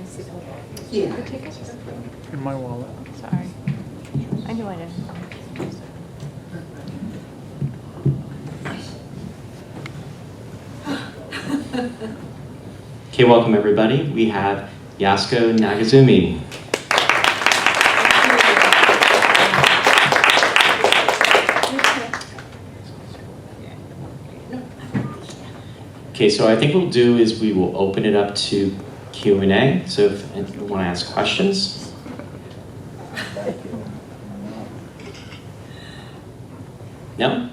is it okay? Yeah. The tickets? In my wallet. Sorry. I knew I didn't. Okay, welcome everybody. We have Yasuko Nagazumi. Okay, so I think what we'll do is we will open it up to Q&A. So if you want to ask questions. No?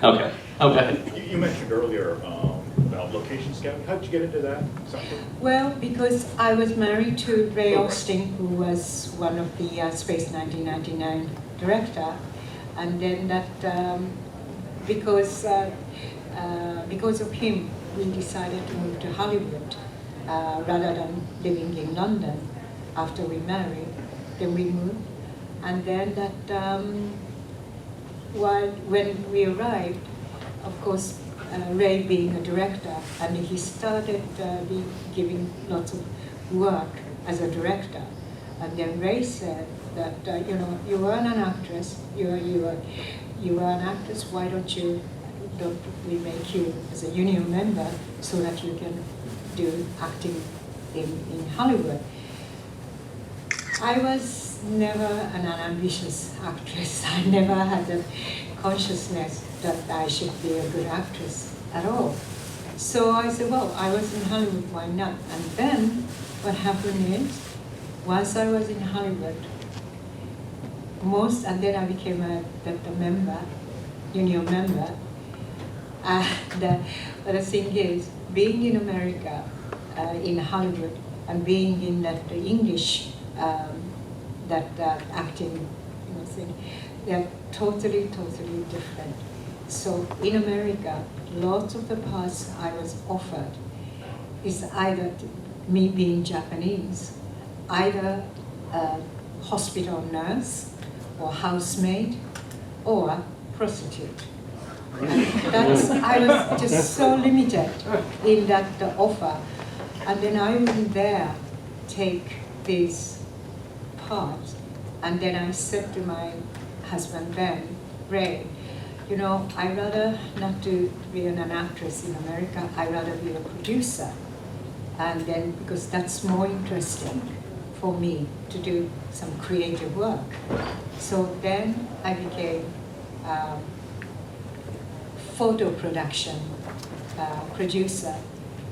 Okay. Oh, go ahead. You mentioned earlier about location scouting. How did you get into that? Something? Well, because I was married to Ray Austin, who was one of the Space 1999 director, and then that because of him, we decided to move to Hollywood rather than living in London. After we married, then we moved, and then that when we arrived, of course, Ray being a director, and he started giving lots of work as a director. And then Ray said that, you are an actress, you are an actress, why don't we make you as a union member so that you can do acting in Hollywood. I was never an ambitious actress. I never had the consciousness that I should be a good actress at all. So I said, well, I was in Hollywood, why not? And then what happened is, once I was in Hollywood, and then I became a member, union member. The thing is, being in America, in Hollywood, and being in the English, acting, thing, they're totally different. So in America, lots of the parts I was offered is either me being Japanese, either a hospital nurse, or housemaid, or prostitute. I was just so limited in that offer. And then I wouldn't dare take these parts. And then I said to my husband then, Ray, I'd rather not to be an actress in America, I'd rather be a producer. And then, because that's more interesting for me to do some creative work. So then I became photo production producer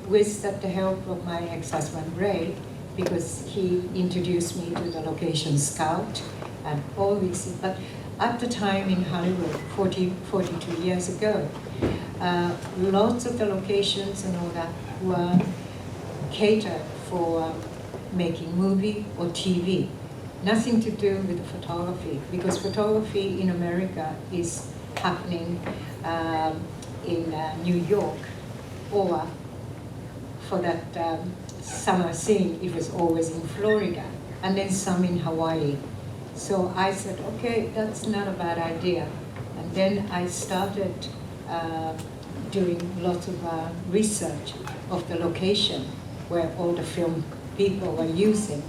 with the help of my ex-husband Ray, because he introduced me to the location scout and all these. But at the time in Hollywood, 42 years ago, lots of the locations and all that were catered for making movie or TV. Nothing to do with photography, because photography in America is happening in New York, or for that summer scene, it was always in Florida, and then some in Hawaii. So I said, okay, that's not a bad idea. And then I started doing lots of research of the location where all the film people were using.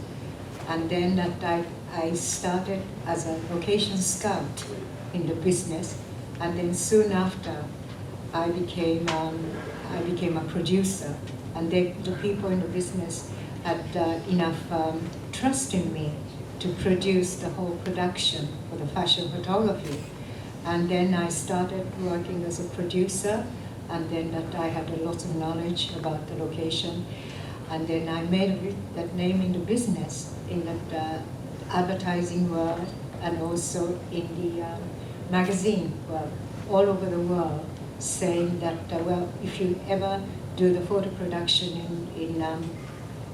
And then that I started as a location scout in the business. And then soon after, I became a producer. And the people in the business had enough trust in me to produce the whole production for the fashion photography. And then I started working as a producer, and then that I had a lot of knowledge about the location. And then I made that name in the business, in the advertising world, and also in the magazine world, all over the world, saying that, well, if you ever do the photo production in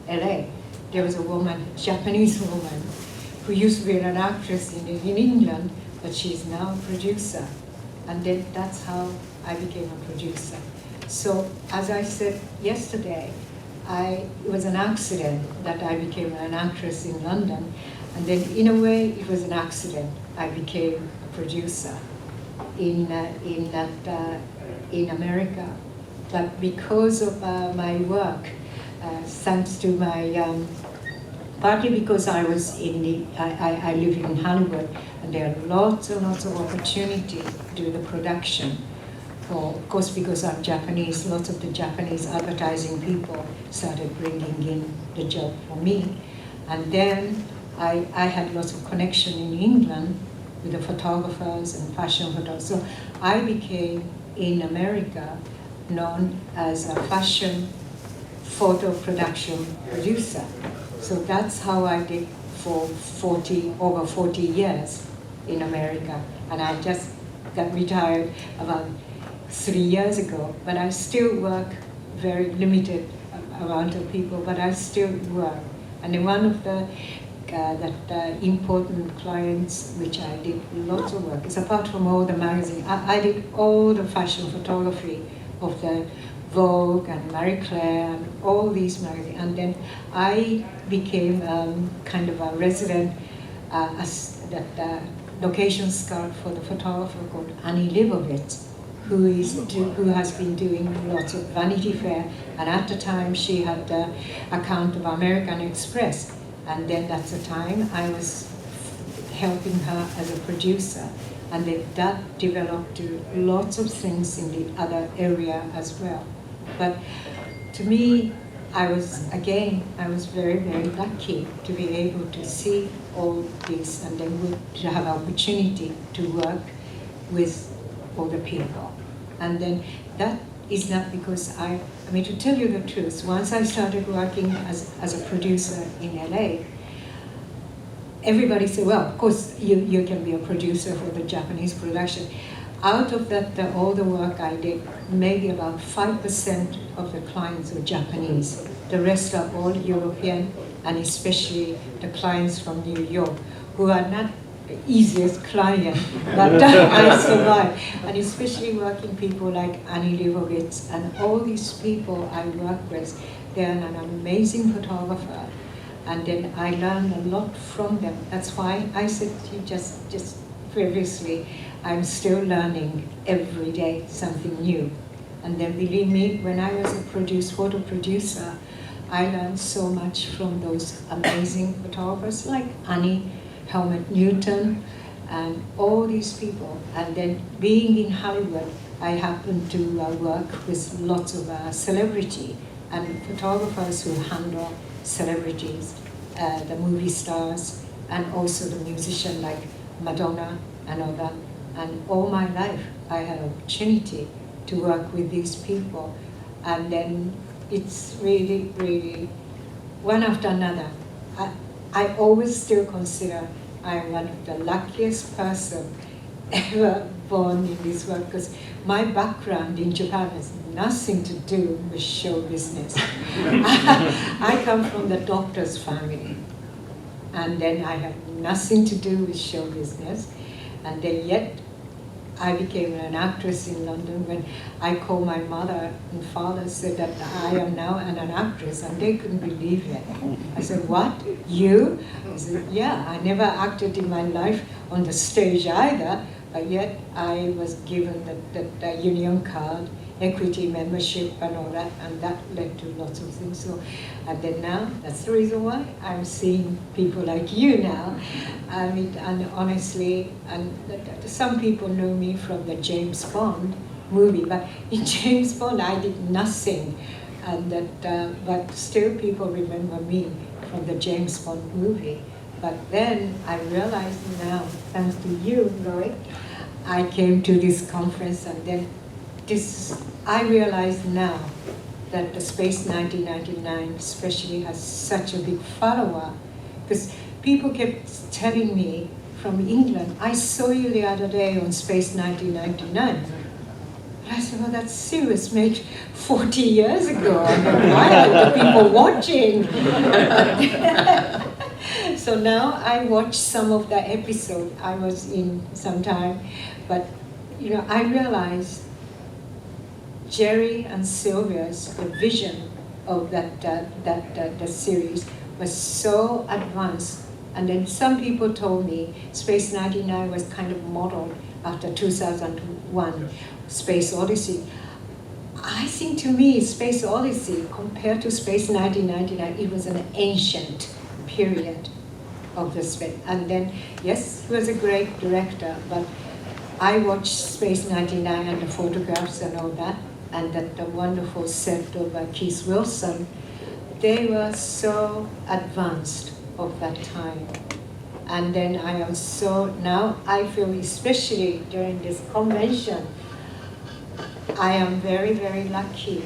LA, there was a woman, Japanese woman, who used to be an actress in England, but she's now a producer. And then that's how I became a producer. So, as I said yesterday, it was an accident that I became an actress in London, and then in a way it was an accident I became a producer in America. But because of my work, thanks to my partly because I was I live in Hollywood, and there are lots and lots of opportunity to do the production. Of course, because I'm Japanese, lots of the Japanese advertising people started bringing in the job for me. And then I had lots of connection in England with the photographers and fashion photographers. So I became, in America, known as a fashion photo production producer. So that's how I did for over 40 years in America. And I just got retired about 3 years ago, but I still work very limited amount of people, but I still work. And then one of the important clients, which I did lots of work, is apart from all the magazine, I did all the fashion photography of the Vogue and Marie Claire and all these magazines. And then I became kind of a resident location scout for the photographer called Annie Leibovitz, who has been doing lots of Vanity Fair, and at the time she had the account of American Express, and then that's the time I was helping her as a producer, and then that developed to lots of things in the other area as well. But to me, I was very, very lucky to be able to see all this, and then to have opportunity to work with older people. And then that is not because I mean, to tell you the truth, once I started working as a producer in LA, everybody said, well, of course you can be a producer for the Japanese production. Out of that, all the work I did, maybe about 5% of the clients were Japanese. The rest are all European, and especially the clients from New York, who are not the easiest client, but I survived. And especially working people like Annie Leibovitz and all these people I work with, they're an amazing photographer. And then I learned a lot from them. That's why I said to you just previously, I'm still learning every day something new. And then believe me, when I was a photo producer, I learned so much from those amazing photographers like Annie, Helmut Newton, and all these people. And then being in Hollywood, I happened to work with lots of celebrity and photographers who handle celebrities, the movie stars, and also the musician like Madonna and all that. And all my life, I had an opportunity to work with these people. And then it's really, really, one after another. I always still consider I'm one of the luckiest person ever born in this world, because my background in Japan has nothing to do with show business. I come from the doctor's family, and then I have nothing to do with show business, and then yet I became an actress in London when I called my mother and father, said that I am now an actress, and they couldn't believe it. I said, what, you? I said, yeah, I never acted in my life on the stage either, but yet I was given the union card, equity membership and all that, and that led to lots of things. So, and then now, that's the reason why I'm seeing people like you now. I mean, and honestly, and some people know me from the James Bond movie, but in James Bond I did nothing, and but still people remember me from the James Bond movie. But then I realized now, thanks to you, Lloyd, I came to this conference, and then I realize now that the Space 1999 especially has such a big follower, because people kept telling me from England, I saw you the other day on Space 1999. And I said, well, that's serious, made 40 years ago. I mean, why are the people watching? So now I watch some of the episode I was in sometime, but I realized Jerry and Sylvia's the vision of the series was so advanced. And then some people told me Space 99 was kind of modeled after 2001, Space Odyssey. I think to me, Space Odyssey, compared to Space 1999, it was an ancient period of the space. And then, yes, he was a great director, but I watched Space 99 and the photographs and all that, and that the wonderful set of Keith Wilson. They were so advanced of that time. And then I am so, now I feel, especially during this convention, I am very, very lucky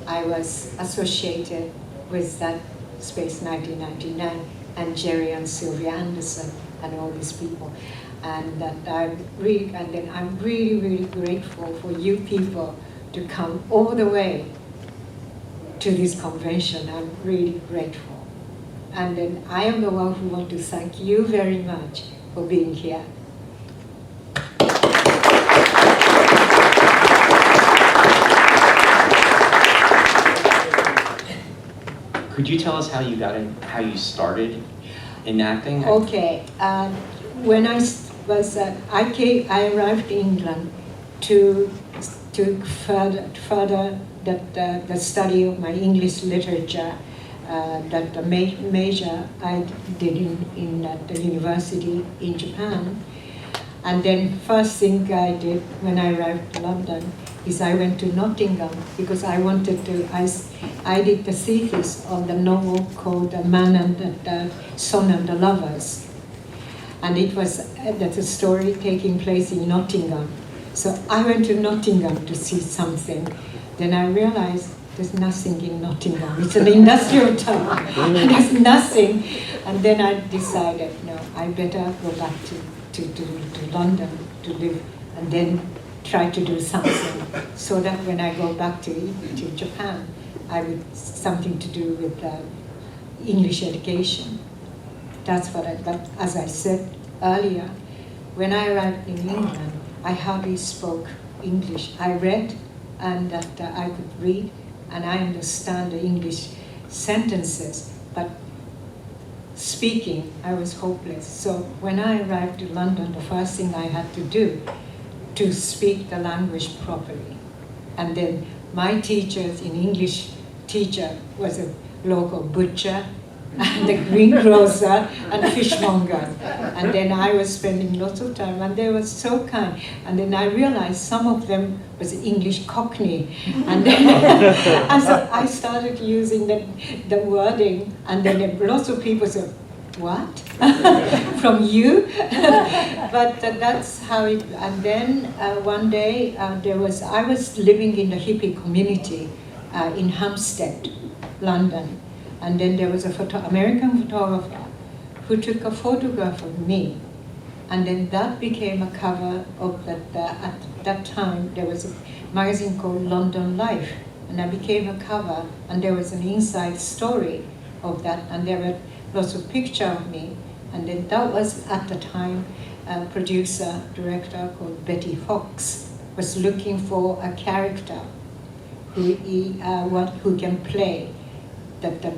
I was associated with that Space 1999 and Jerry and Sylvia Anderson and all these people. And that I'm really, and then I'm really, really grateful for you people to come all the way to this convention. I'm really grateful. And then I am the one who want to thank you very much for being here. Could you tell us how you got in, how you started in acting? Okay, when I was, I arrived in England to further the study of my English literature. That the major I did in the university in Japan. And then first thing I did when I arrived in London is I went to Nottingham because I wanted to, I did the thesis on the novel called The Man and the Son and the Lovers. And it was, that's a story taking place in Nottingham. So I went to Nottingham to see something. Then I realized there's nothing in Nottingham. It's an industrial town. There's nothing. And then I decided, no, I better go back to London to live and then try to do something so that when I go back to Japan, I would something to do with English education. That's what but as I said earlier, when I arrived in England, I hardly spoke English. I read and that I could read, and I understand the English sentences, but speaking, I was hopeless. So when I arrived to London, the first thing I had to do to speak the language properly. And then my teachers in English teacher was a local butcher, and the greengrocer and fishmonger. And then I was spending lots of time, and they were so kind. And then I realized some of them was English Cockney. And then I started using the wording, and then lots of people said, "What? From you?" But that's how it, and then one day I was living in the hippie community in Hampstead, London. And then there was a American photographer who took a photograph of me. And then that became a cover of that, at that time there was a magazine called London Life. And I became a cover, and there was an inside story of that, and there were lots of pictures of me. And then that was at the time a producer, director called Betty Fox was looking for a character who can play the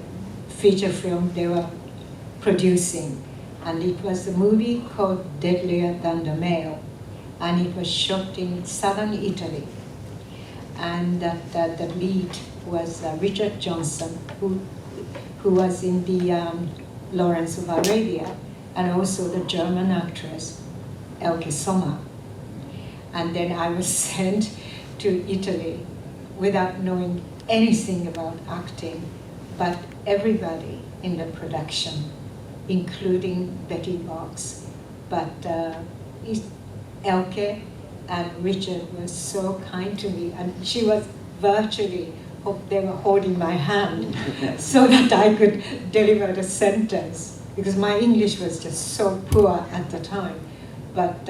feature film they were producing. And it was a movie called Deadlier Than the Male. And it was shot in southern Italy. And the lead was Richard Johnson, who was in the Lawrence of Arabia, and also the German actress Elke Sommer. And then I was sent to Italy without knowing anything about acting, but everybody in the production, including Betty Box. But Elke and Richard were so kind to me, and she was virtually, they were holding my hand so that I could deliver the sentence, because my English was just so poor at the time. But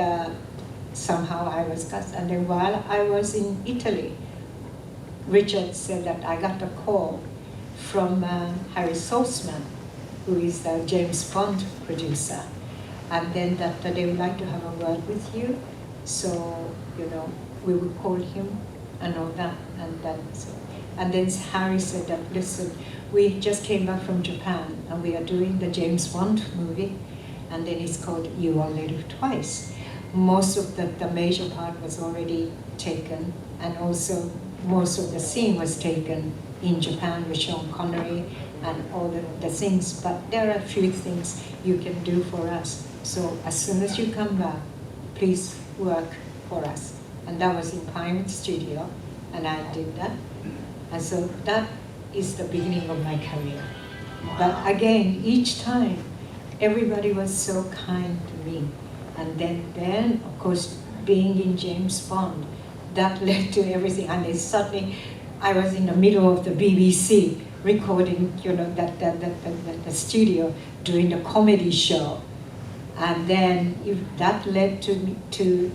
somehow I was cast. And then while I was in Italy, Richard said that I got a call from Harry Saltzman, who is the James Bond producer, and then that they would like to have a word with you. So, you know, we would call him and all that. And then Harry said that, listen, we just came back from Japan and we are doing the James Bond movie, and then it's called You Only Live Twice. Most of the major part was already taken, and also most of the scene was taken in Japan with Sean Connery and all the things. But there are a few things you can do for us. So as soon as you come back, please work for us. And that was in Pinewood Studio, and I did that. And so that is the beginning of my career. But again, each time, everybody was so kind to me. And then of course, being in James Bond, that led to everything. And then suddenly, I was in the middle of the BBC recording, the studio doing the comedy show. And then that led to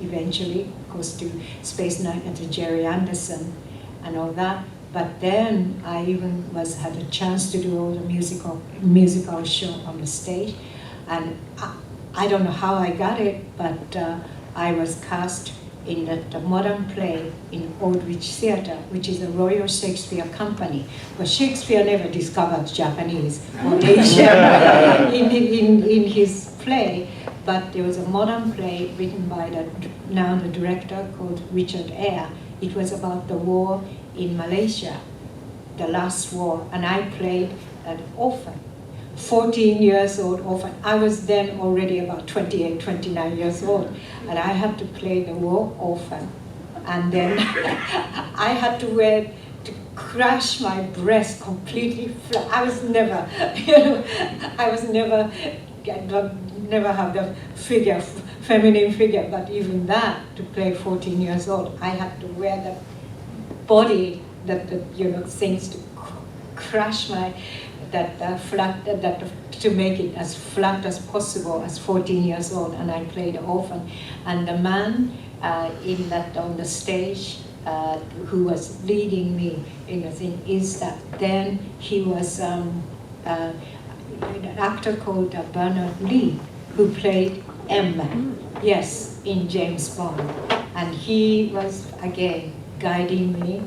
eventually, of course, to Space Night and to Jerry Anderson and all that. But then I even had a chance to do all the musical show on the stage. And I don't know how I got it, but I was cast in the modern play in Aldwych Theatre, which is a Royal Shakespeare Company. But Shakespeare never discovered Japanese or Asian in his play. But there was a modern play written by now the director called Richard Eyre. It was about the war in Malaysia, the last war, and I played an orphan, 14 years old orphan. I was then already about 28, 29 years old, and I had to play the war orphan. And then I had to crush my breast completely flat. I was never, never have the figure, feminine figure, but even that, to play 14 years old, I had to wear the body things to crush my, flat, to make it as flat as possible as 14 years old, and I played orphan. And the man on the stage who was leading me in the thing is that then he was an actor called Bernard Lee, who played M, yes, in James Bond. And he was, again, guiding me.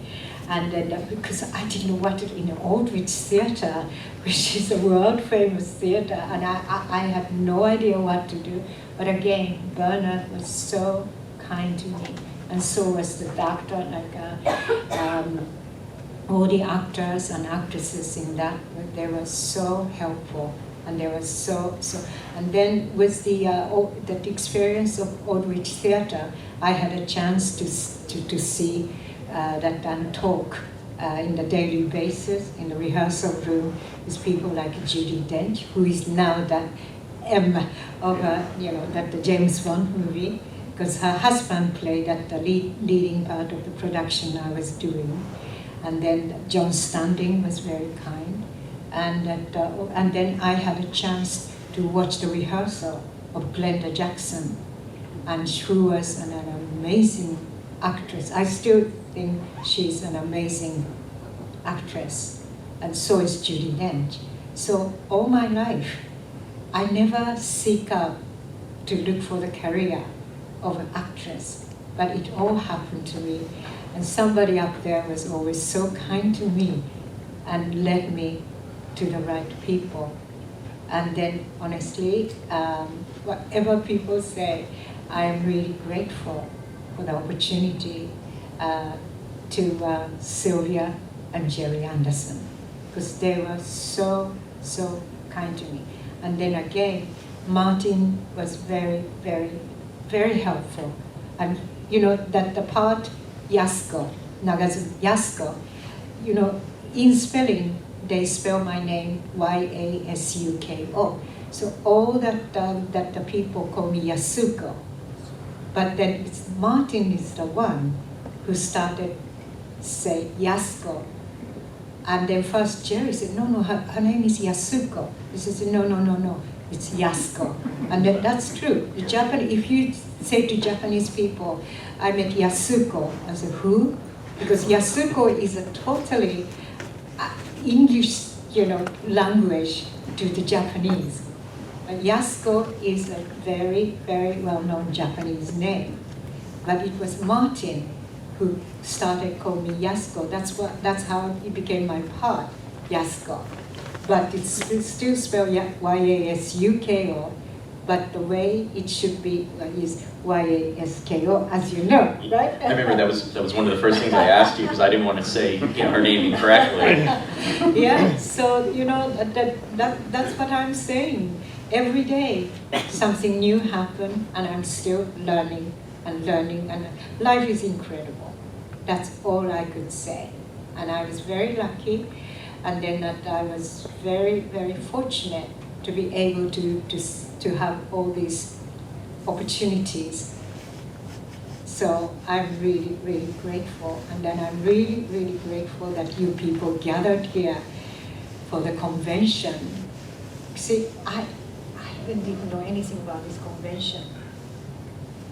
And then, because I didn't know what to do in the Aldwych Theatre, which is a world-famous theatre, and I had no idea what to do. But again, Bernard was so kind to me, and so was the doctor, all the actors and actresses in that, they were so helpful. And they were so. And then with the experience of Aldwych Theatre, I had a chance to see that and talk in the daily basis in the rehearsal room with people like Judi Dench, who is now that M of the James Bond movie, because her husband played at the leading part of the production I was doing, and then John Standing was very kind. And then I had a chance to watch the rehearsal of Glenda Jackson, and she was an amazing actress. I still think she's an amazing actress, and so is Judi Dench. So all my life, I never seek out to look for the career of an actress, but it all happened to me, and somebody up there was always so kind to me and led me to the right people. And then honestly, whatever people say, I am really grateful for the opportunity to Sylvia and Jerry Anderson, because they were so kind to me. And then again, Martin was very, very, very helpful. And that the part Yasuko, Nagazumi, Yasuko, in spelling, they spell my name Yasuko. So all that the people call me Yasuko. But then Martin is the one who started say Yasuko. And then first Jerry said, no, her name is Yasuko. He said, no, it's Yasuko. And that's true. The Japanese, if you say to Japanese people, I met Yasuko, I said, who? Because Yasuko is a totally English, language to the Japanese. But Yasuko is a very, very well-known Japanese name. But it was Martin who started calling me Yasuko. That's how it became my part, Yasuko. But it's still spelled Yasuko. but the way it should be is Yasko, as you know, right? I remember that was one of the first things I asked you because I didn't want to say her name incorrectly. Yeah, so that's what I'm saying. Every day something new happens, and I'm still learning, and life is incredible. That's all I could say. And I was very lucky, and then that I was very, very fortunate to be able to have all these opportunities. So I'm really, really grateful. And then I'm really, really grateful that you people gathered here for the convention. See, I didn't even know anything about this convention.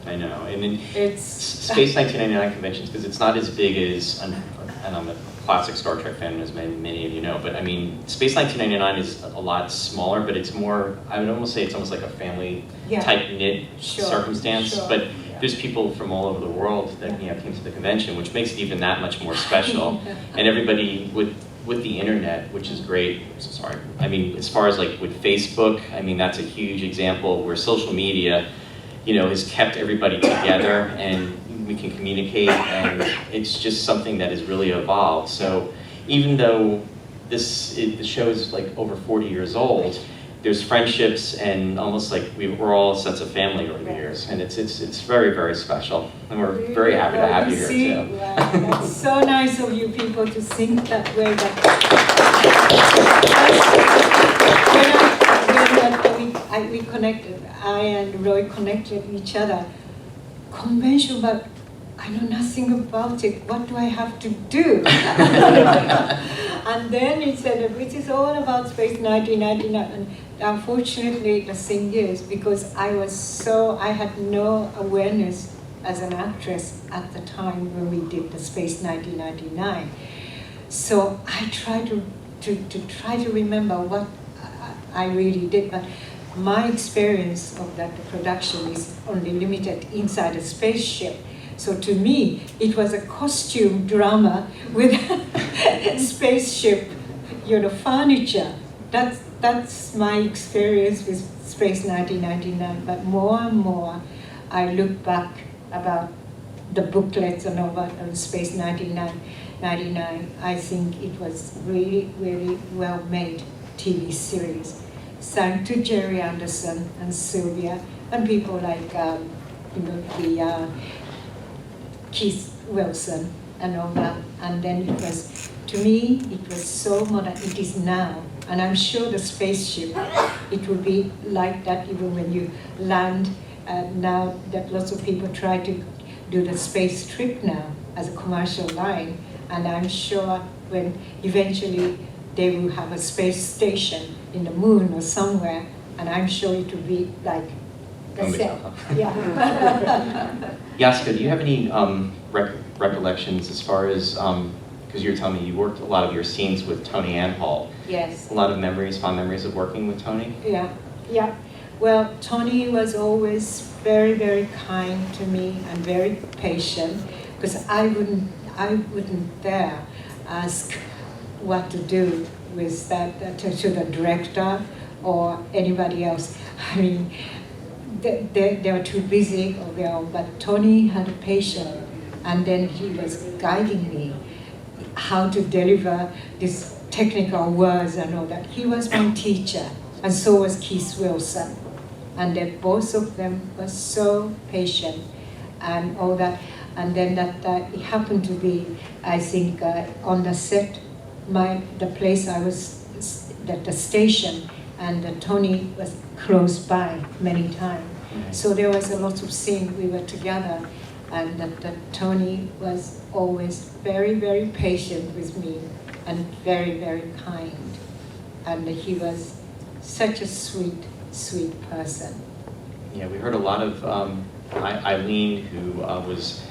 I know, and then It's Space 1999 conventions, because it's not as big as, and I'm a classic Star Trek fan, as many of you know, but I mean, Space 1999 is a lot smaller, but it's more, I would almost say it's almost like a family tight-knit circumstance, but there's people from all over the world that came to the convention, which makes it even that much more special. And everybody with the internet, which is great, sorry, I mean, as far as like with Facebook, I mean, that's a huge example where social media, has kept everybody together and we can communicate, and it's just something that has really evolved. So even though the show is like over 40 years old, there's friendships and almost like we're all a sense of family over the years, and it's very, very special, and we're very happy to have you here too. That's so nice of you people to think that way. When we connected, I and Roy connected each other. Convention, but I know nothing about it. What do I have to do? And then he said, which is all about Space 1999. And unfortunately, the thing is, because I had no awareness as an actress at the time when we did the Space 1999. So I tried to remember what I really did, but my experience of that production is only limited inside a spaceship. So to me, it was a costume drama with spaceship, furniture. That's my experience with Space 1999. But more and more, I look back about the booklets and all that on Space 1999. I think it was really, really well-made TV series. Thanks to Jerry Anderson and Sylvia and people like Keith Wilson and all that. And then it was, to me, it was so modern. It is now. And I'm sure the spaceship, it will be like that even when you land. Now that lots of people try to do the space trip now as a commercial line. And I'm sure when eventually they will have a space station in the moon or somewhere, and I'm sure it will be like the set. Yeah. Yasuko, do you have any recollections as far as, because you were telling me you worked a lot of your scenes with Tony and Paul. Yes. A lot of memories, fond memories of working with Tony? Yeah. Well, Tony was always very, very kind to me and very patient, because I wouldn't dare ask what to do with that to the director or anybody else. I mean, they were too busy on their own, but Tony had a patience, and then he was guiding me how to deliver these technical words and all that. He was my teacher, and so was Keith Wilson. And then both of them were so patient and all that. And then it happened to be, I think, on the set, the place I was, the station, and Tony was close by many times. So there was a lot of scenes we were together, and that Tony was always very, very patient with me and very, very kind. And he was such a sweet, sweet person. Yeah, we heard a lot of Eileen, who was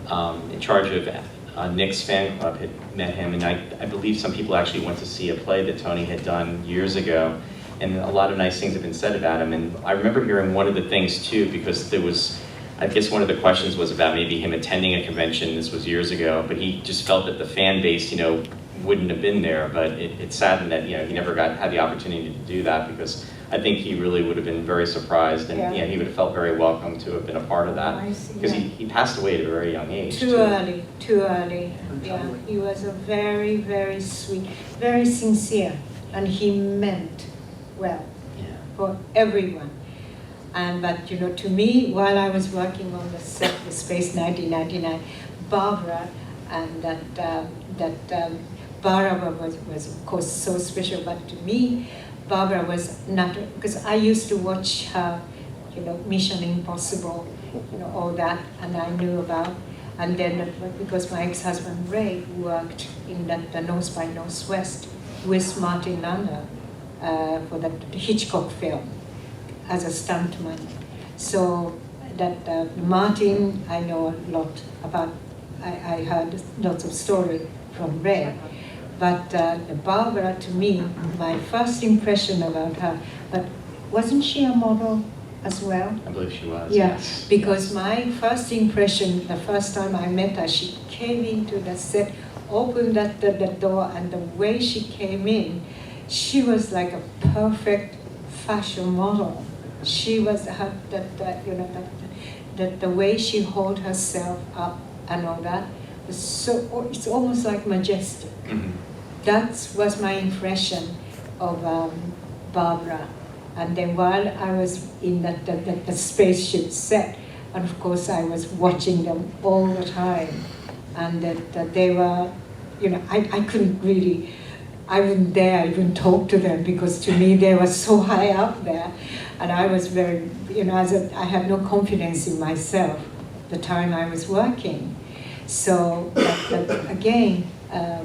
in charge of Nick's fan club, had met him, and I believe some people actually went to see a play that Tony had done years ago, and a lot of nice things have been said about him. And I remember hearing one of the things too, because there was, I guess one of the questions was about maybe him attending a convention. This was years ago, but he just felt that the fan base, wouldn't have been there, but it's saddened that, you know, he never had the opportunity to do that, because I think he really would have been very surprised, and Yeah. he would have felt very welcome to have been a part of that, I see, because yeah. he passed away at a very young age. Too early, too early. Yeah, he was a very, very sweet, very sincere, and he meant well Yeah. for everyone. But you know, to me, while I was working on the set for Space 1999, Barbara, and Barbara was of course so special. But to me, Barbara was not, because I used to watch her, you know, Mission Impossible, you know, all that, and I knew about. And then because my ex-husband Ray worked in the North by Northwest with Martin Landau for the Hitchcock film as a stuntman. So that Martin, I know a lot about, I heard lots of stories from Ray. But Barbara, to me, my first impression about her, but wasn't she a model as well? I believe she was. Yeah, Yes. because my first impression, the first time I met her, she came into the set, opened the door, and the way she came in, she was like a perfect fashion model. She was the way she held herself up and all that was so, it's almost like majestic. Mm-hmm. That was my impression of Barbara. And then while I was in the spaceship set, and of course I was watching them all the time, and that they were, you know, I couldn't really, I wouldn't dare even talk to them, because to me they were so high up there, and I was very, you know, I had no confidence in myself the time I was working. So again,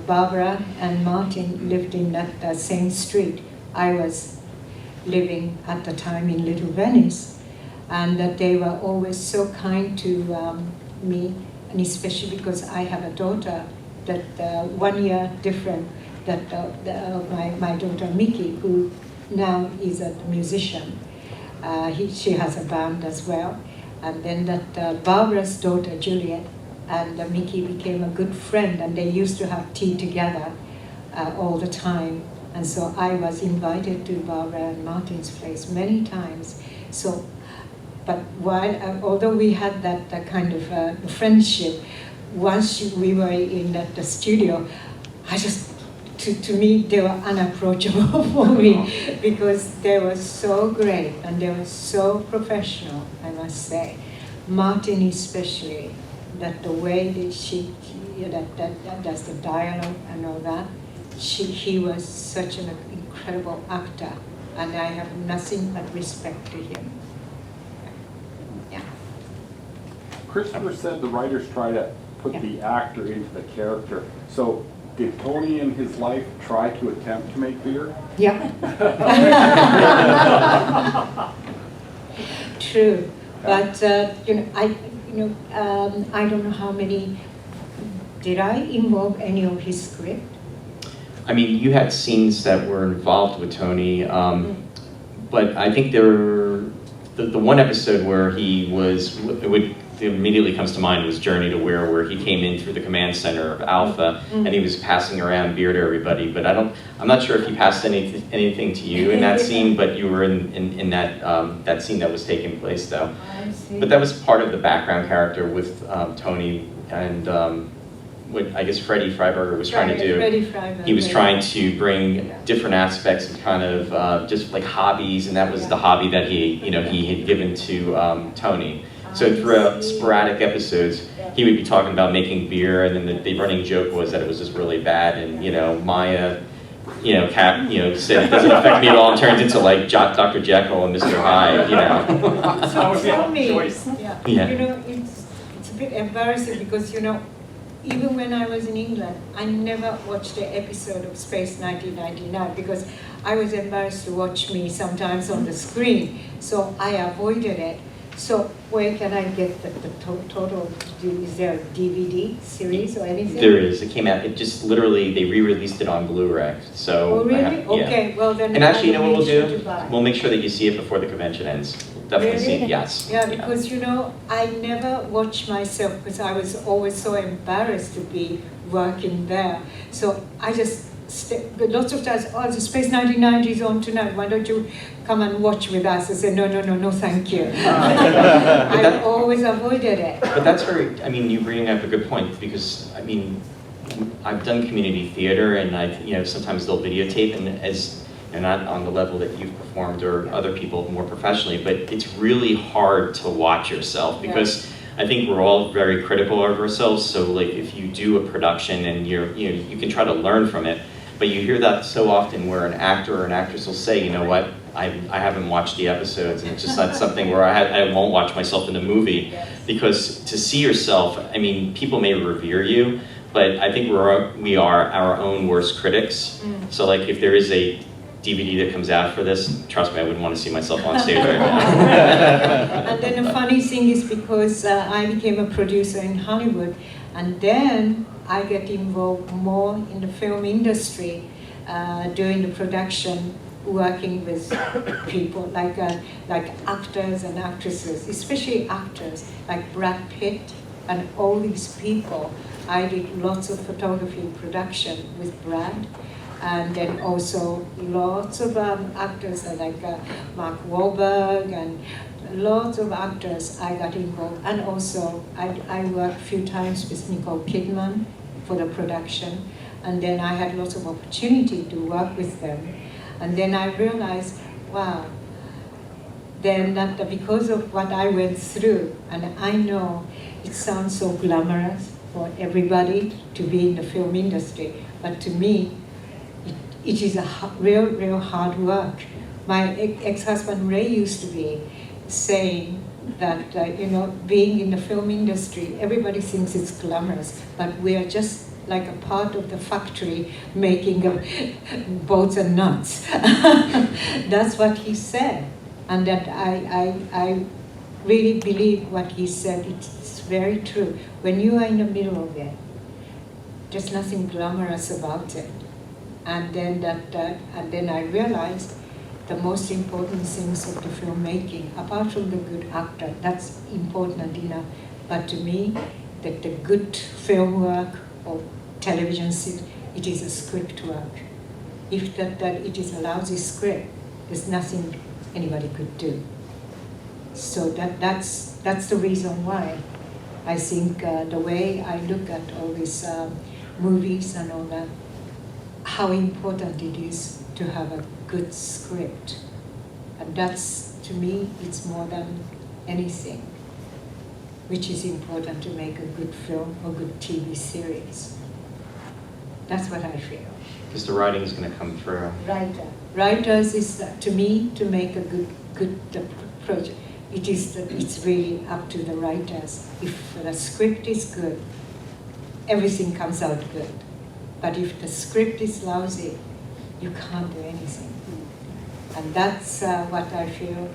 Barbara and Martin lived in that same street. I was living at the time in Little Venice, and that they were always so kind to me, and especially because I have a daughter that 1 year different that my daughter Mickey, who now is a musician. She has a band as well, and then that Barbara's daughter Juliet and Mickey became a good friend, and they used to have tea together all the time. And so I was invited to Barbara and Martin's place many times. So, but while, although we had that kind of friendship, once we were in the studio, I just, to me, they were unapproachable for me, because they were so great and they were so professional, I must say. Martin especially, that the way that that does the dialogue and all that, he was such an incredible actor, and I have nothing but respect to him. Yeah. Christopher said the writers try to put the actor into the character. So did Tony in his life try to attempt to make beer? Yeah. True, but I don't know how many. Did I involve any of his script? I mean, you had scenes that were involved with Tony, but I think the one episode where he was, it immediately comes to mind was Journey to where he came in through the command center of Alpha, and he was passing around beer to everybody. But I'm not sure if he passed anything to you in that scene, but you were in that scene that was taking place though. I see. But that was part of the background character with Tony and. What I guess Freddie Freiberger was trying to do. He was trying to bring different aspects of kind of just like hobbies, and that was the hobby that he had given to Tony. So throughout sporadic episodes, he would be talking about making beer, and then the running joke was that it was just really bad, and Maya, said it doesn't affect me at all, and turns into like Dr. Jekyll and Mr. Hyde, So tell me, Yeah. It's a bit embarrassing because even when I was in England, I never watched the episode of Space 1999 because I was embarrassed to watch me sometimes on the screen, so I avoided it. So where can I get the total? Is there a DVD series or anything? There is. It came out. It just literally they re-released it on Blu-ray. So. Oh really? Okay. Well then. And actually, you know what we'll do? We'll make sure that you see it before the convention ends. Definitely see it. Yes. Yeah, because I never watched myself because I was always so embarrassed to be working there. So I just, lots of times, oh, the Space 1990 is on tonight, why don't you come and watch with us? I said, no, thank you. I always avoided it. But that's very, I mean, you bring up a good point, because, I mean, I've done community theater, and sometimes they'll videotape, and not on the level that you've performed or other people more professionally, but it's really hard to watch yourself, because I think we're all very critical of ourselves. So like if you do a production and you can try to learn from it, but you hear that so often where an actor or an actress will say, you know what, I haven't watched the episodes, and it's just not something where I won't watch myself in the movie, because to see yourself, I mean, people may revere you, but I think we are our own worst critics. So like if there is a DVD that comes out for this, trust me, I wouldn't want to see myself on stage right now. And then the funny thing is, because I became a producer in Hollywood, and then I get involved more in the film industry during the production, working with people like actors and actresses, especially actors like Brad Pitt and all these people. I did lots of photography production with Brad. And then also lots of actors like Mark Wahlberg, and lots of actors I got involved. And also I worked a few times with Nicole Kidman for the production. And then I had lots of opportunity to work with them. And then I realized, wow, then that because of what I went through, and I know it sounds so glamorous for everybody to be in the film industry, but to me, it is a real hard work. My ex-husband Ray used to be saying that, being in the film industry, everybody thinks it's glamorous, but we are just like a part of the factory making bolts and nuts. That's what he said. And that I really believe what he said. It's very true. When you are in the middle of it, there's nothing glamorous about it. And then I realized the most important things of the filmmaking, apart from the good actor, that's important enough. But to me, that the good film work or television series, it is a script work. If that it is a lousy script, there's nothing anybody could do. So that's the reason why I think the way I look at all these movies and all that, how important it is to have a good script. And that's, to me, it's more than anything, which is important to make a good film or good TV series. That's what I feel. Because the writing is going to come through. Writers is, to me, to make a good project. It's really up to the writers. If the script is good, everything comes out good. But if the script is lousy, you can't do anything. And that's what I feel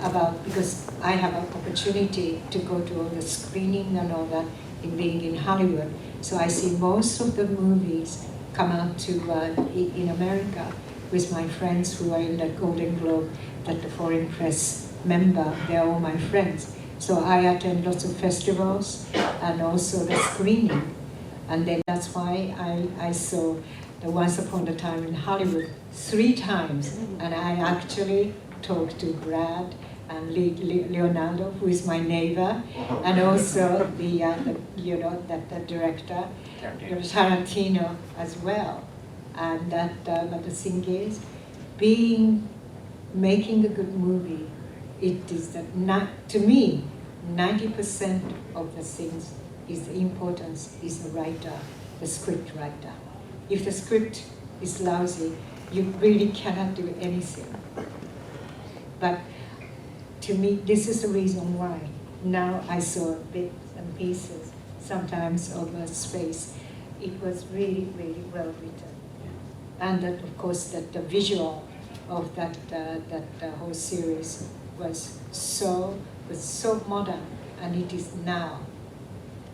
about, because I have an opportunity to go to all the screening and all that in being in Hollywood. So I see most of the movies come out to in America with my friends who are in the Golden Globe, that the Foreign Press member, they're all my friends. So I attend lots of festivals and also the screening. And then that's why I saw the Once Upon a Time in Hollywood 3 times. And I actually talked to Brad and Leonardo, who is my neighbor, and also the director, Tarantino as well. And but the thing is, making a good movie, it is to me, 90% of the things is the importance is the writer, the script writer. If the script is lousy, you really cannot do anything. But to me, this is the reason why now I saw bits and pieces, sometimes over space. It was really, really well written. And that, of course, that the visual of that whole series was so modern, and it is now.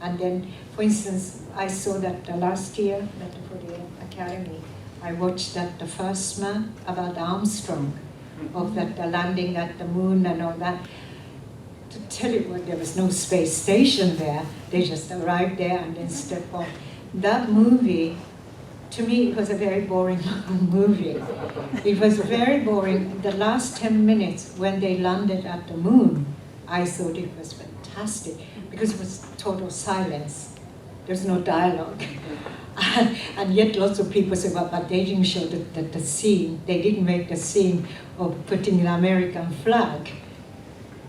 And then, for instance, I saw that last year for the Academy, I watched the first man about Armstrong, of that landing at the moon and all that. To tell you what, there was no space station there. They just arrived there and then stepped on. that movie, to me, it was a very boring movie. It was very boring. The last 10 minutes when they landed at the moon, I thought it was fantastic because it was total silence. There's no dialogue. And yet lots of people say, well, but they didn't show the scene. They didn't make the scene of putting the American flag,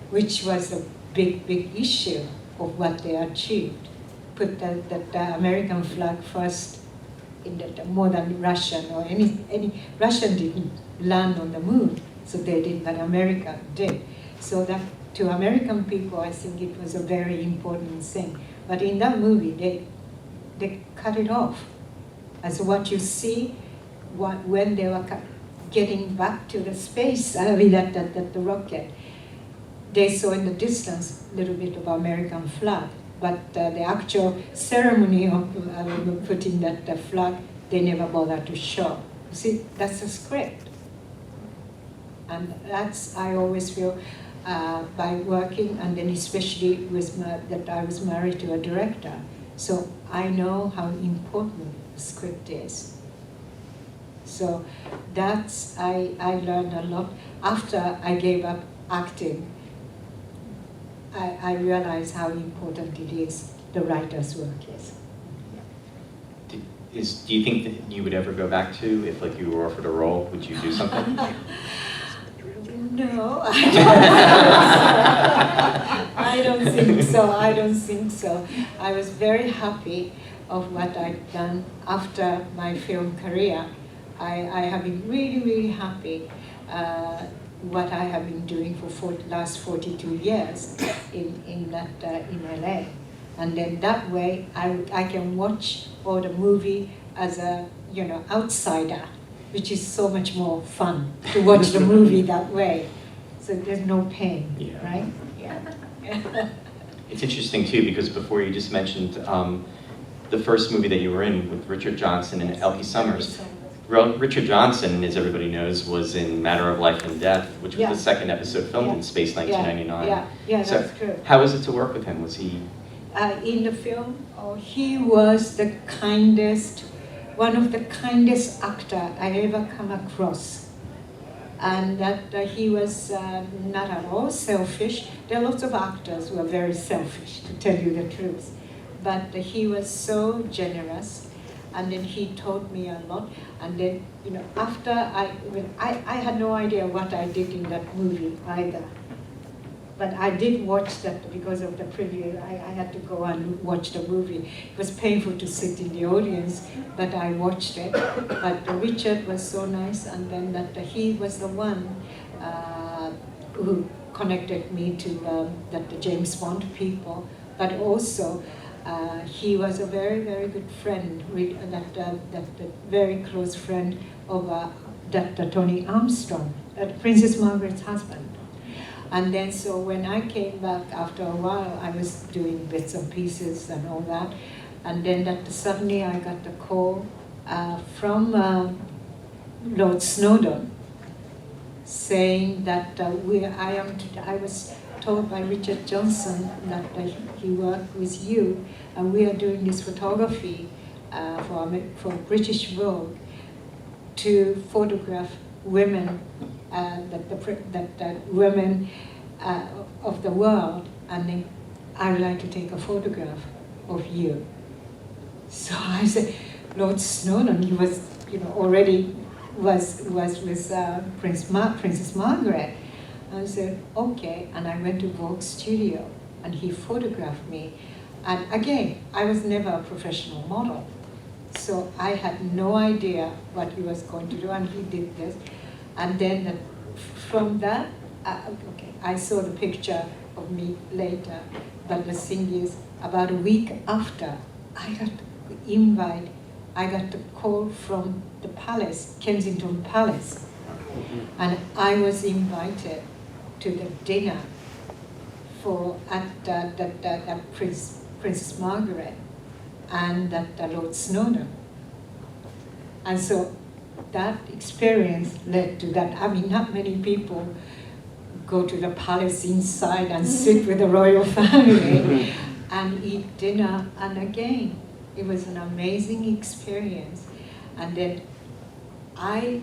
which was a big, big issue of what they achieved. Put the American flag first in more than Russian or any Russian didn't land on the moon, so they did, but America did. So that to American people, I think it was a very important thing. But in that movie, they cut it off. As what you see, when they were getting back to the space, I mean the rocket, they saw in the distance a little bit of American flag. But the actual ceremony of putting that flag, they never bothered to show. See, that's a script. And that's, I always feel, by working, and then especially with that I was married to a director, so I know how important the script is. So that's, I learned a lot. After I gave up acting, I realized how important it is, the writer's work is. Do you think that you would ever go back to, if like you were offered a role, would you do something? No, I don't think so. I don't think so. I was very happy of what I'd done after my film career. I have been really, really happy what I have been doing for last 42 years in LA. And then that way I can watch all the movie as a outsider, which is so much more fun to watch the movie that way. So there's no pain, yeah. Right? Yeah. It's interesting too, because before you just mentioned the first movie that you were in with Richard Johnson and Elkie Summers. Richard Johnson, as everybody knows, was in Matter of Life and Death, which was the second episode filmed in Space 1999. Yeah, so that's true. How was it to work with him? Was he... in the film, he was the kindest, one of the kindest actor I ever come across. And that he was not at all selfish. There are lots of actors who are very selfish, to tell you the truth. But he was so generous. And then he taught me a lot. And then, after I had no idea what I did in that movie either. But I did watch that because of the preview. I had to go and watch the movie. It was painful to sit in the audience, but I watched it. But Richard was so nice, and then that he was the one who connected me to the James Bond people, but also he was a very, very good friend, that very close friend of Dr. Tony Armstrong, Princess Margaret's husband. And then so when I came back after a while, I was doing bits and pieces and all that. And then suddenly I got the call from Lord Snowdon saying that I was told by Richard Johnson that he worked with you, and we are doing this photography for British Vogue to photograph women, women of the world, and then I would like to take a photograph of you. So I said, Lord Snowdon, he was, already was with Princess Margaret. I said, okay, and I went to Vogue Studio, and he photographed me. And again, I was never a professional model, so I had no idea what he was going to do, and he did this. And then from that, I saw the picture of me later, but the thing is, about a week after, I got the invite, I got the call from the palace, Kensington Palace, and I was invited to the dinner at Princess Margaret and Lord Snowdon. And so that experience led to that. I mean, not many people go to the palace inside and sit with the royal family and eat dinner. And again, It was an amazing experience. And then they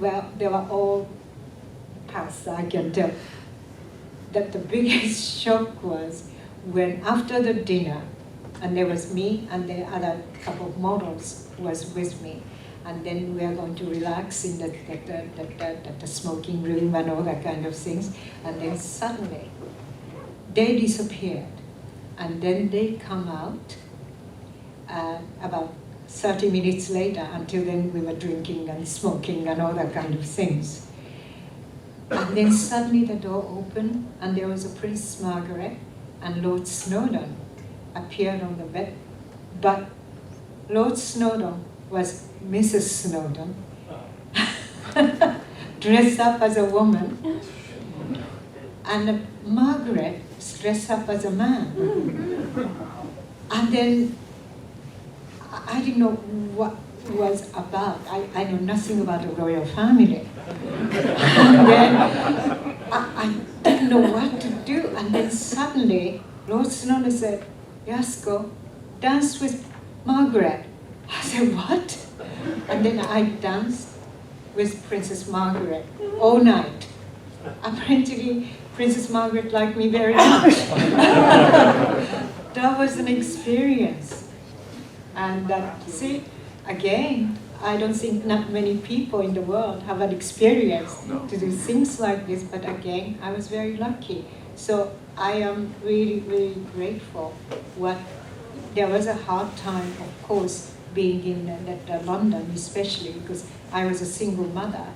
were all past, I can tell. That the biggest shock was when after the dinner, and there was me and the other couple of models was with me, and then we are going to relax in the smoking room and all that kind of things, and then suddenly they disappeared, and then they come out about 30 minutes later. Until then we were drinking and smoking and all that kind of things. And then suddenly the door opened and there was a Princess Margaret and Lord Snowdon appeared on the bed. But Lord Snowdon was Mrs. Snowdon, dressed up as a woman, and Margaret was dressed up as a man. And then I didn't know what it was about. I know nothing about the royal family. And then I didn't know what to do. And then suddenly, Lord Snowdon said, "Yasuko, dance with Margaret." I said, "What?" And then I danced with Princess Margaret all night. Apparently, Princess Margaret liked me very much. That was an experience. And see, again, I don't think not many people in the world have an experience to do things like this, but again, I was very lucky. So I am really, really grateful. There was a hard time, of course, being in London, especially because I was a single mother.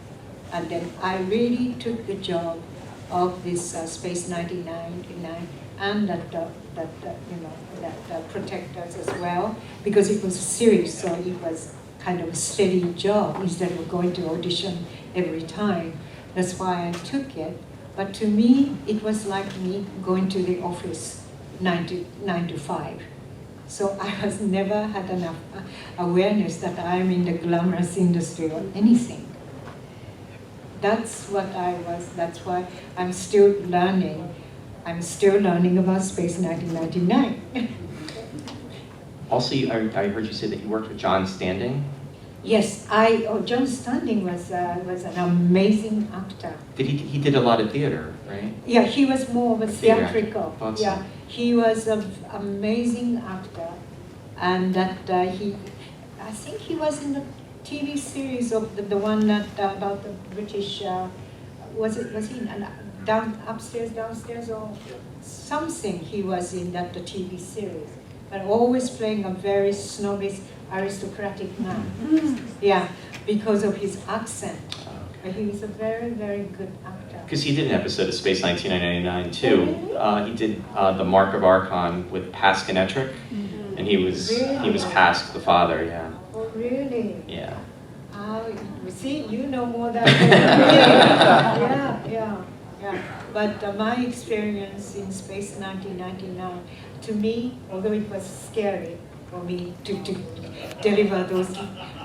And then I really took the job of this Space 1999 and that Protectors as well, because it was a series, so it was kind of a steady job instead of going to audition every time. That's why I took it. But to me, it was like me going to the office 9 to 5. So I was never had enough awareness that I'm in the glamorous industry or anything. That's what I was. That's why I'm still learning. I'm still learning about Space 1999. Also, I heard you say that you worked with John Standing. Yes, John Standing was an amazing actor. He did a lot of theater, right? Yeah, he was more of a theatrical. Thought so. Yeah, he was an amazing actor, and that I think he was in the TV series of the one that about the British. Was he upstairs, downstairs, or something? He was in the TV series, but always playing a very snobbish, aristocratic man. Yeah, because of his accent. But he was a very, very good actor. Because he did an episode of Space 1999 too. He did The Mark of Archon with Pascanetric, and he was Pask the father. Yeah. Oh, really? Yeah. See, you know more than me. Yeah. But my experience in Space 1999, to me, although it was scary for me to deliver those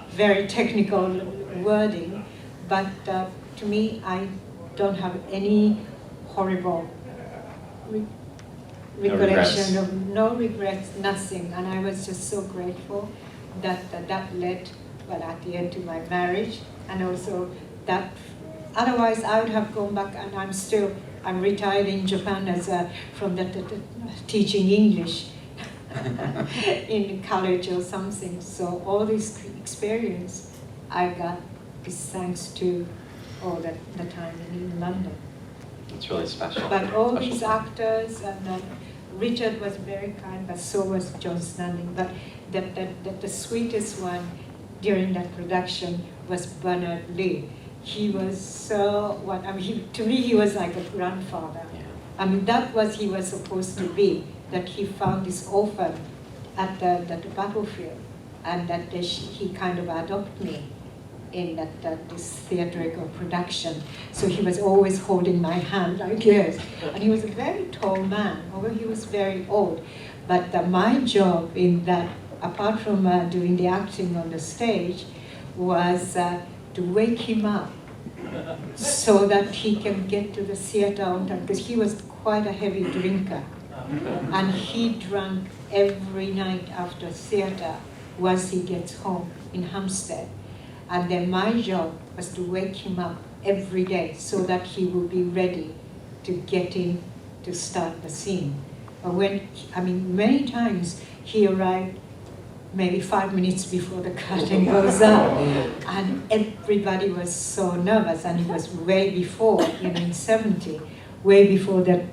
very technical wording, but to me, I don't have any horrible recollection of no regrets, nothing. And I was just so grateful that that led, well, at the end to my marriage, and also that otherwise I would have gone back, and I'm retired in Japan as from teaching English in college or something. So all this experience I got is thanks to all the time in London. It's really special. But all these actors, and Richard was very kind, but so was John Standing. But the sweetest one during that production was Bernard Lee. He was so to me he was like a grandfather. Yeah. I mean, that was he was supposed to be. That he found this orphan at the battlefield, and that he kind of adopted me in this theatrical production. So he was always holding my hand like this. And he was a very tall man, although he was very old. But my job in that, apart from doing the acting on the stage, was to wake him up so that he can get to the theater on time, because he was quite a heavy drinker. And he drank every night after theater once he gets home in Hampstead. And then my job was to wake him up every day so that he would be ready to get in to start the scene. But many times he arrived maybe 5 minutes before the curtain goes up, and everybody was so nervous, and it was way before, in 70, way before that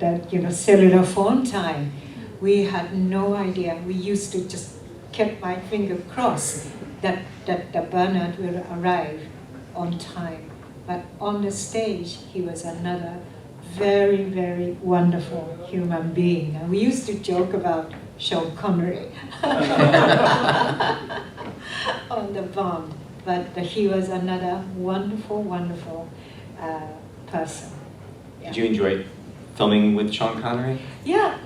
cellular phone time. We had no idea. We used to just keep my finger crossed that the Bernard will arrive on time. But on the stage, he was another very, very wonderful human being. And we used to joke about Sean Connery on the bond, but he was another wonderful, wonderful person. Did you enjoy filming with Sean Connery? Yeah,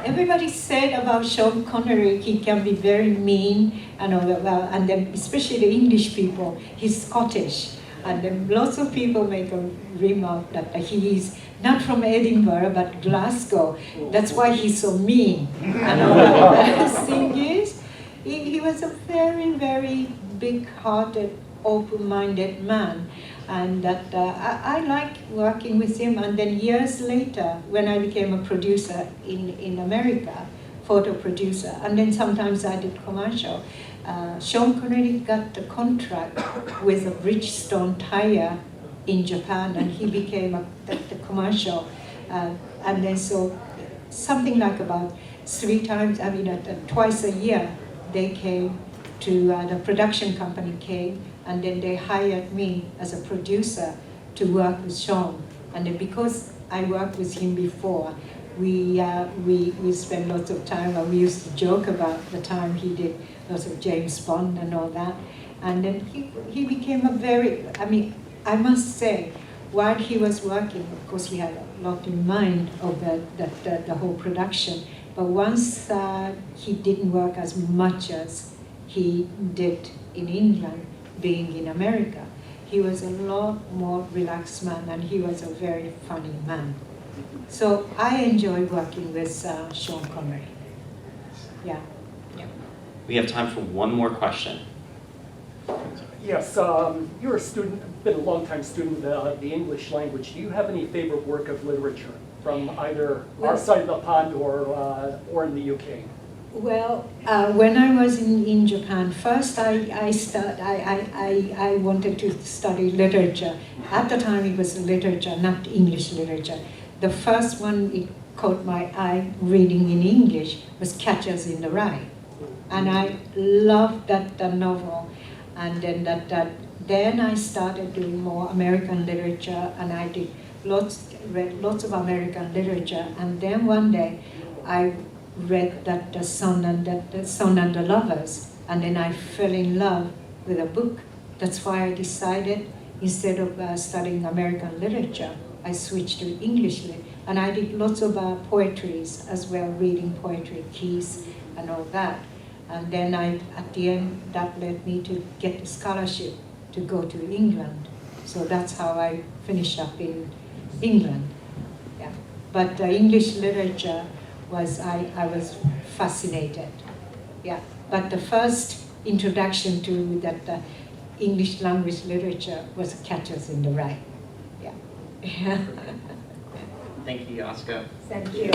everybody said about Sean Connery, he can be very mean and all that. Well, and then especially the English people, he's Scottish. And then lots of people make a remark that he is not from Edinburgh, but Glasgow. That's why he's so mean. And all that. The thing is, he was a very, very big-hearted, open-minded man. And that I liked working with him. And then years later, when I became a producer in America, photo producer, and then sometimes I did commercial, Sean Connery got the contract with a Bridgestone tire in Japan, and he became the commercial. And then so something like about twice a year, they came to, the production company came, and then they hired me as a producer to work with Sean. And then because I worked with him before, we spent lots of time, and we used to joke about the time he did lots of James Bond and all that. And then he became a very, I must say, while he was working, of course he had a lot in mind of the whole production, but once he didn't work as much as he did in England, being in America, he was a lot more relaxed man, and he was a very funny man. So I enjoy working with Sean Connery. Yeah. We have time for one more question. Yes, you're a student, been a long-time student of the English language. Do you have any favorite work of literature from either our side of the pond or in the UK? Well, when I was in Japan, first I wanted to study literature. At the time it was literature, not English literature. The first one it caught my eye reading in English was Catchers in the Rye. And I loved that novel. And then then I started doing more American literature, and I read lots of American literature. And then one day I read the Son and the Lovers, and then I fell in love with a book. That's why I decided, instead of studying American literature, I switched to English lit. And I did lots of poetries as well, reading poetry, Keats and all that. And then at the end, that led me to get a scholarship to go to England. So that's how I finished up in England. Yeah. But English literature I was fascinated. Yeah. But the first introduction to that English language literature was Catchers in the Rye. Yeah. Thank you, Yasuko. Thank you.